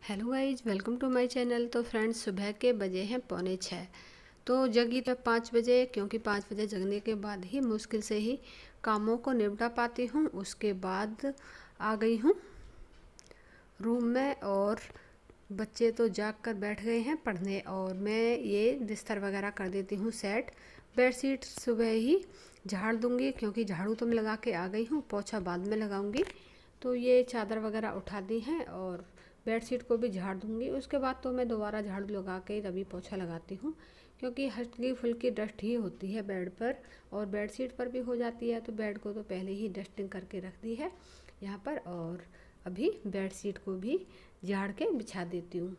Hello guys, welcome to my channel. तो friends, सुबह के बजे हैं 6:45। तो जगी तब 5 बजे, क्योंकि 5 बजे जगने के बाद ही मुश्किल से ही कामों को निपटा पाती हूँ। उसके बाद आ गई हूँ रूम में और बच्चे तो जाग कर बैठ गए हैं पढ़ने, और मैं ये बिस्तर वगैरह कर देती हूँ सेट। बेडशीट सुबह ही झाड़ दूँगी, क्योंकि झाड़ू तो मैं लगा के आ गई हूँ, पोछा बाद में लगाऊँगी। तो ये चादर वगैरह उठा दी हैं और बेडशीट को भी झाड़ दूँगी। उसके बाद तो मैं दोबारा झाड़ू लगा के तभी पोछा लगाती हूँ, क्योंकि हल्की फुल्की डस्ट ही होती है बेड पर और बेडशीट पर भी हो जाती है। तो बेड को तो पहले ही डस्टिंग करके रख दी है यहाँ पर, और अभी बेडशीट को भी झाड़ के बिछा देती हूँ।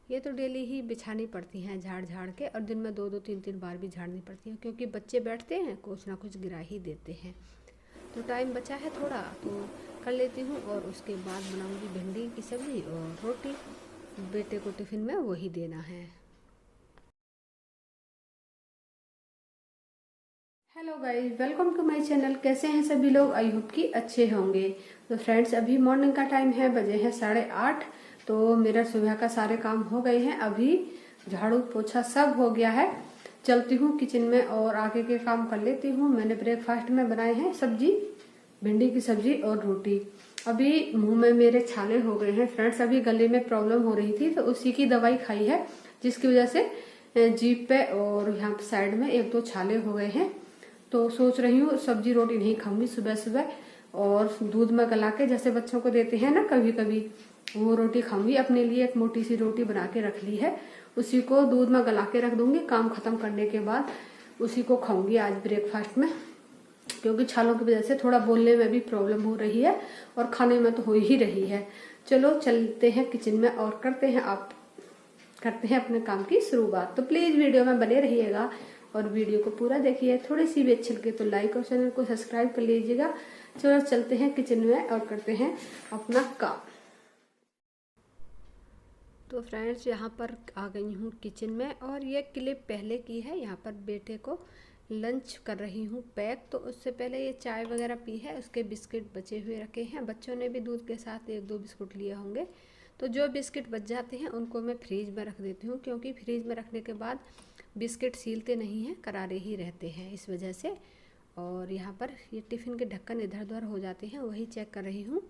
ये तो डेली ही बिछानी पड़ती हैं झाड़ झाड़ के, और दिन में 2-2 3-3 बार भी झाड़नी पड़ती हैं, क्योंकि बच्चे बैठते हैं कुछ ना कुछ गिरा ही देते हैं। तो टाइम बचा है थोड़ा, तो कर लेती हूँ। और उसके बाद बनाऊँगी भिंडी की सब्ज़ी और रोटी। बेटे को टिफ़िन में वही देना है। Hello guys, welcome to my channel. कैसे हैं सभी लोग? आई होप कि अच्छे होंगे। तो फ्रेंड्स, अभी मॉर्निंग का टाइम है, बजे हैं 8:30। तो मेरा सुबह का सारे काम हो गए हैं। अभी झाड़ू पोछा सब हो गया है। चलती हूँ किचन में और आगे के काम कर लेती हूँ। मैंने ब्रेकफास्ट में बनाए हैं सब्जी, भिंडी की सब्जी और रोटी। अभी मुंह में मेरे छाले हो गए हैं फ्रेंड्स। अभी गले में प्रॉब्लम हो रही थी, तो उसी की दवाई खाई है, जिसकी वजह से जीभ पे और यहाँ साइड में 1-2 छाले हो गए हैं। तो सोच रही हूँ सब्जी रोटी नहीं खाऊंगी सुबह सुबह, और दूध में गला के जैसे बच्चों को देते हैं ना कभी कभी, वो रोटी खाऊंगी। अपने लिए एक मोटी सी रोटी बना के रख ली है, उसी को दूध में गला के रख दूंगी। काम खत्म करने के बाद उसी को खाऊंगी आज ब्रेकफास्ट में, क्योंकि छालों की वजह से थोड़ा बोलने में भी प्रॉब्लम हो रही है और खाने में तो हो ही रही है। चलो चलते हैं किचन में और करते हैं अपने काम की शुरुआत। तो प्लीज वीडियो में बने रहिएगा और वीडियो को पूरा देखिए। थोड़ी सी भी अच्छी लगे तो लाइक और चैनल को सब्सक्राइब कर लीजिएगा। चलो चलते हैं किचन में और करते हैं अपना काम। तो फ्रेंड्स, यहाँ पर आ गई हूँ किचन में, और ये क्लिप पहले की है। यहाँ पर बेटे को लंच कर रही हूँ पैक। तो उससे पहले ये चाय वगैरह पी है, उसके बिस्किट बचे हुए रखे हैं। बच्चों ने भी दूध के साथ 1-2 बिस्कुट लिए होंगे। तो जो बिस्किट बच जाते हैं उनको मैं फ्रीज में रख देती हूँ, क्योंकि फ्रीज में रखने के बाद बिस्किट सीलते नहीं हैं, करारे ही रहते हैं, इस वजह से। और यहाँ पर ये टिफ़िन के ढक्कन इधर उधर हो जाते हैं, वही चेक कर रही हूँ,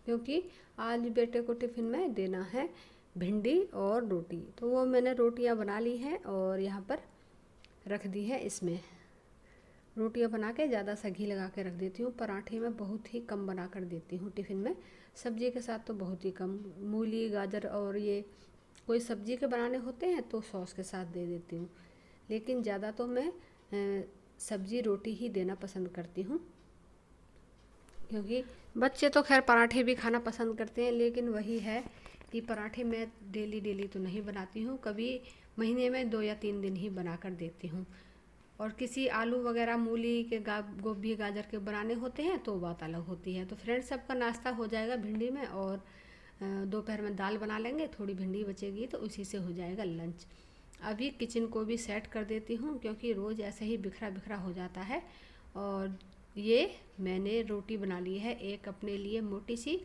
क्योंकि आज बेटे को टिफ़िन में देना है भिंडी और रोटी। तो वो मैंने रोटियां बना ली हैं और यहाँ पर रख दी है। इसमें रोटियां बना के ज़्यादा सा घी लगा के रख देती हूँ। पराठे में बहुत ही कम बना कर देती हूँ टिफ़िन में, सब्जी के साथ तो बहुत ही कम। मूली गाजर और ये कोई सब्जी के बनाने होते हैं तो सॉस के साथ दे देती हूँ, लेकिन ज़्यादा तो मैं सब्जी रोटी ही देना पसंद करती हूँ, क्योंकि बच्चे तो खैर पराठे भी खाना पसंद करते हैं। लेकिन वही है कि पराठे मैं डेली डेली तो नहीं बनाती हूँ, कभी महीने में 2 या 3 दिन ही बना कर देती हूँ। और किसी आलू वगैरह मूली के गोभी गाजर के बनाने होते हैं तो बात अलग होती है। तो फ्रेंड्स, सबका नाश्ता हो जाएगा भिंडी में, और दोपहर में दाल बना लेंगे, थोड़ी भिंडी बचेगी तो उसी से हो जाएगा लंच। अभी किचन को भी सेट कर देती हूँ, क्योंकि रोज़ ऐसे ही बिखरा बिखरा हो जाता है। और ये मैंने रोटी बना ली है एक अपने लिए मोटी सी।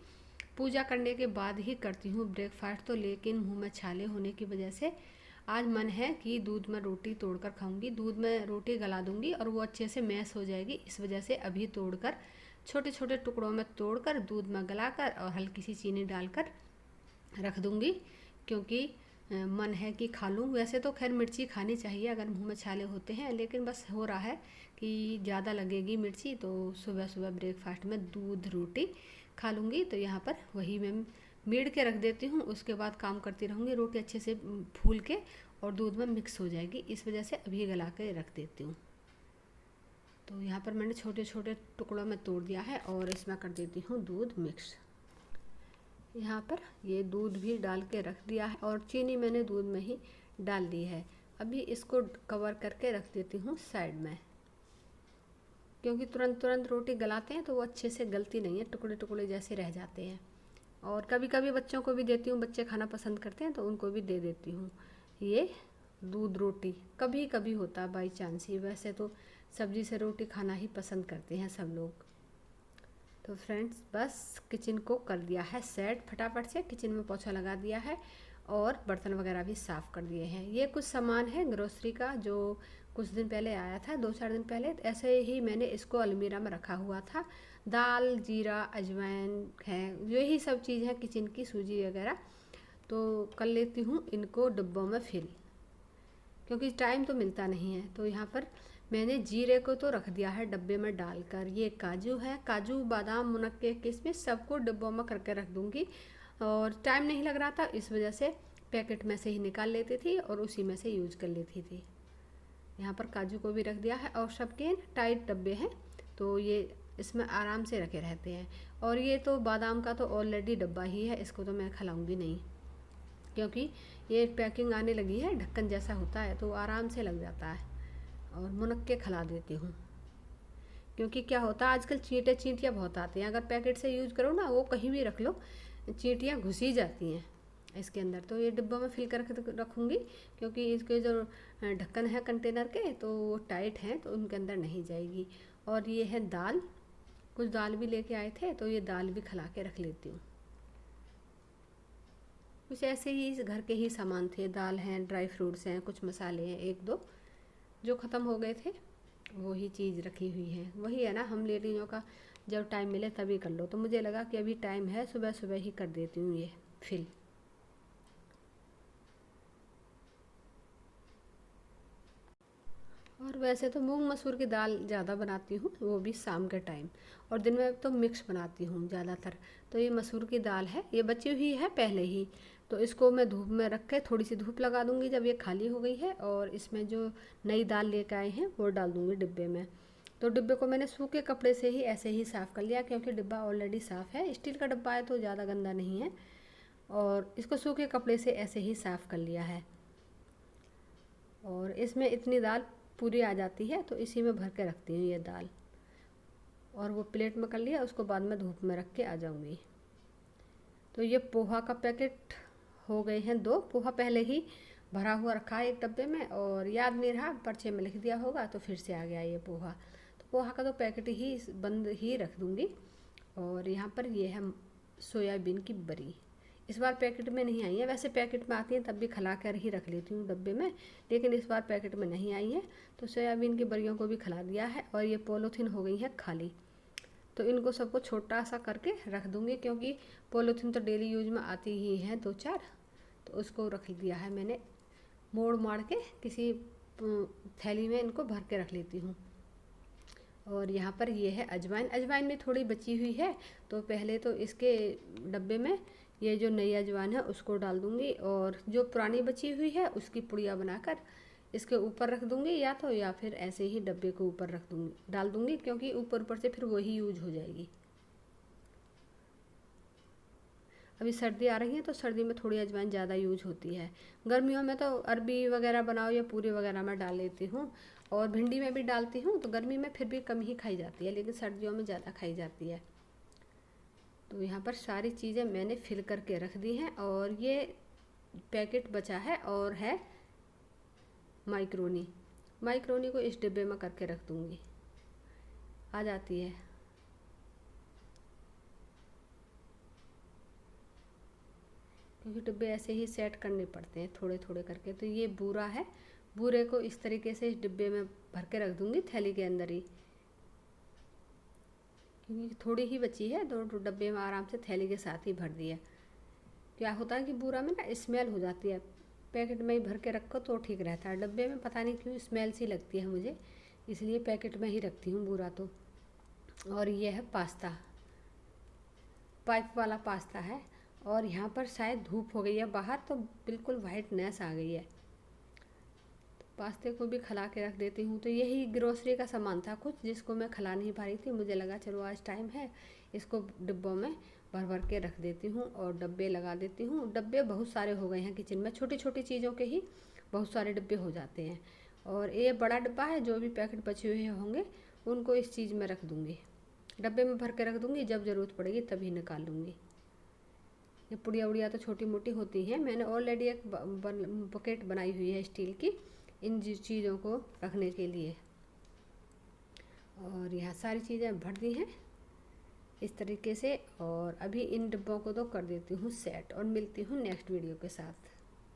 पूजा करने के बाद ही करती हूँ ब्रेकफास्ट तो, लेकिन मुँह में छाले होने की वजह से आज मन है कि दूध में रोटी तोड़कर खाऊंगी। दूध में रोटी गला दूंगी और वो अच्छे से मैश हो जाएगी, इस वजह से अभी तोड़कर छोटे छोटे टुकड़ों में तोड़कर दूध में गलाकर और हल्की सी चीनी डालकर रख दूंगी, क्योंकि मन है कि खा लूँ। वैसे तो खैर मिर्ची खानी चाहिए अगर मुंह में छाले होते हैं, लेकिन बस हो रहा है कि ज़्यादा लगेगी मिर्ची, तो सुबह सुबह ब्रेकफास्ट में दूध रोटी खा लूँगी। तो यहाँ पर वही मैं मीड़ के रख देती हूँ, उसके बाद काम करती रहूँगी। रोटी अच्छे से फूल के और दूध में मिक्स हो जाएगी, इस वजह से अभी गला के रख देती हूँ। तो यहाँ पर मैंने छोटे छोटे टुकड़ों में तोड़ दिया है और इसमें कर देती हूँ दूध मिक्स। यहाँ पर ये दूध भी डाल के रख दिया है और चीनी मैंने दूध में ही डाल दी है। अभी इसको कवर करके रख देती हूँ साइड में, क्योंकि तुरंत तुरंत रोटी गलाते हैं तो वो अच्छे से गलती नहीं है, टुकड़े टुकड़े जैसे रह जाते हैं। और कभी कभी बच्चों को भी देती हूँ, बच्चे खाना पसंद करते हैं तो उनको भी दे देती हूँ ये दूध रोटी। कभी कभी होता है बाई चांस ही, वैसे तो सब्जी से रोटी खाना ही पसंद करते हैं सब लोग। तो फ्रेंड्स बस किचन को कर दिया है सेट, फटाफट से किचन में पोछा लगा दिया है और बर्तन वगैरह भी साफ़ कर दिए हैं। ये कुछ सामान है ग्रोसरी का जो कुछ दिन पहले आया था, 2-4 दिन पहले। ऐसे ही मैंने इसको अलमीरा में रखा हुआ था। दाल, जीरा, अजवाइन है, यही सब चीज़ है किचन की, सूजी वगैरह। तो कर लेती हूँ इनको डिब्बों में फिल, क्योंकि टाइम तो मिलता नहीं है। तो यहाँ पर मैंने जीरे को तो रख दिया है डब्बे में डालकर। ये काजू है, काजू, बादाम, मुनक्के, किशमिश सबको डिब्बों में करके रख दूँगी। और टाइम नहीं लग रहा था, इस वजह से पैकेट में से ही निकाल लेती थी और उसी में से यूज कर लेती थी। यहाँ पर काजू को भी रख दिया है और सबके टाइट डब्बे हैं, तो ये इसमें आराम से रखे रहते हैं। और ये तो बादाम का तो ऑलरेडी डब्बा ही है, इसको तो मैं खिलाऊँगी नहीं, क्योंकि ये पैकिंग आने लगी है, ढक्कन जैसा होता है तो आराम से लग जाता है। और मुनक्के खिला देती हूँ, क्योंकि क्या होता है आजकल चींटियाँ बहुत आती हैं। अगर पैकेट से यूज़ करो ना, वो कहीं भी रख लो, चींटियाँ घुस ही जाती हैं इसके अंदर। तो ये डिब्बा में फिल करके रखूँगी, क्योंकि इसके जो ढक्कन है कंटेनर के तो वो टाइट हैं, तो उनके अंदर नहीं जाएगी। और ये है दाल, कुछ दाल भी लेके आए थे, तो ये दाल भी खिला के रख लेती हूँ। कुछ ऐसे ही घर के ही सामान थे, दाल हैं, ड्राई फ्रूट्स हैं, कुछ मसाले हैं, 1-2 जो ख़त्म हो गए थे, वही चीज़ रखी हुई है। वही है ना, हम लेडीज़ों का जब टाइम मिले तभी कर लो, तो मुझे लगा कि अभी टाइम है, सुबह सुबह ही कर देती हूँ ये फिल। और वैसे तो मूंग मसूर की दाल ज़्यादा बनाती हूँ, वो भी शाम के टाइम, और दिन में तो मिक्स बनाती हूँ ज़्यादातर। तो ये मसूर की दाल है, ये बची हुई है पहले ही, तो इसको मैं धूप में रख के थोड़ी सी धूप लगा दूँगी जब ये खाली हो गई है। और इसमें जो नई दाल लेकर आए हैं वो डाल दूँगी डिब्बे में। तो डिब्बे को मैंने सूखे कपड़े से ही ऐसे ही साफ़ कर लिया, क्योंकि डिब्बा ऑलरेडी साफ़ है, स्टील का डिब्बा है तो ज़्यादा गंदा नहीं है। और इसको सूखे कपड़े से ऐसे ही साफ़ कर लिया है। और इसमें इतनी दाल पूरी आ जाती है, तो इसी में भर के रखती हूँ ये दाल। और वो प्लेट में कर लिया, उसको बाद में धूप में रख के आ जाऊँगी। तो ये पोहा का पैकेट हो गए हैं 2। पोहा पहले ही भरा हुआ रखा है एक डब्बे में, और याद नहीं रहा, पर्चे में लिख दिया होगा तो फिर से आ गया ये पोहा। तो पोहा का तो पैकेट ही बंद ही रख दूँगी। और यहाँ पर ये है सोयाबीन की बड़ी, इस बार पैकेट में नहीं आई है। वैसे पैकेट में आती हैं तब भी खिला कर ही रख लेती हूँ डब्बे में, लेकिन इस बार पैकेट में नहीं आई है, तो सोयाबीन की बड़ियों को भी खिला दिया है। और ये पॉलीथीन हो गई है खाली, तो इनको सबको छोटा सा करके रख दूँगी, क्योंकि पॉलीथीन तो डेली यूज में आती ही हैं 2-4, तो उसको रख दिया है मैंने मोड़ मार के, किसी थैली में इनको भर के रख लेती हूँ। और यहाँ पर ये है अजवाइन, अजवाइन में थोड़ी बची हुई है, तो पहले तो इसके डब्बे में ये जो नई अजवाइन है उसको डाल दूँगी, और जो पुरानी बची हुई है उसकी पुड़िया बनाकर इसके ऊपर रख दूँगी, या फिर ऐसे ही डब्बे के ऊपर रख दूँगी, डाल दूँगी, क्योंकि ऊपर ऊपर से फिर वही यूज हो जाएगी। अभी सर्दी आ रही है तो सर्दी में थोड़ी अजवाइन ज़्यादा यूज होती है। गर्मियों में तो अरबी वगैरह बनाओ या पूरी वगैरह में डाल लेती हूँ, और भिंडी में भी डालती हूँ, तो गर्मी में फिर भी कम ही खाई जाती है, लेकिन सर्दियों में ज़्यादा खाई जाती है। तो यहाँ पर सारी चीज़ें मैंने फिल करके रख दी हैं। और ये पैकेट बचा है और है माइक्रोनी, माइक्रोनी को इस डिब्बे में करके रख दूँगी, आ जाती है। क्योंकि डिब्बे ऐसे ही सेट करने पड़ते हैं थोड़े थोड़े करके। तो ये बूरा है, बूरे को इस तरीके से इस डिब्बे में भर के रख दूँगी थैली के अंदर ही, क्योंकि थोड़ी ही बची है, तो डब्बे में आराम से थैली के साथ ही भर दिया। क्या होता है कि बूरा में ना स्मेल हो जाती है, पैकेट में ही भर के रखो तो ठीक रहता है, डब्बे में पता नहीं क्यों स्मेल सी लगती है मुझे, इसलिए पैकेट में ही रखती हूँ बूरा तो। और ये है पास्ता, पाइप वाला पास्ता है, और यहाँ पर शायद धूप हो गई है बाहर, तो बिल्कुल वाइटनेस आ गई है, तो पास्ते को भी खिला के रख देती हूँ। तो यही ग्रोसरी का सामान था कुछ, जिसको मैं खिला नहीं पा रही थी, मुझे लगा चलो आज टाइम है, इसको डिब्बों में भर भर के रख देती हूँ और डब्बे लगा देती हूँ। डब्बे बहुत सारे हो गए हैं किचन में, छोटी छोटी चीज़ों के ही बहुत सारे डिब्बे हो जाते हैं। और ये बड़ा डिब्बा है, जो भी पैकेट बचे हुए होंगे उनको इस चीज़ में रख दूँगी, डब्बे में भर के रख दूँगी, जब ज़रूरत पड़ेगी तभी निकाल लूँगी। ये पुड़िया उड़िया तो छोटी मोटी होती हैं, मैंने ऑलरेडी एक बकेट बनाई हुई है स्टील की इन चीज़ों को रखने के लिए। और यहाँ सारी चीज़ें भर दी हैं, इस तरीके से। और अभी इन डिब्बों को तो कर देती हूँ सेट और मिलती हूँ नेक्स्ट वीडियो के साथ।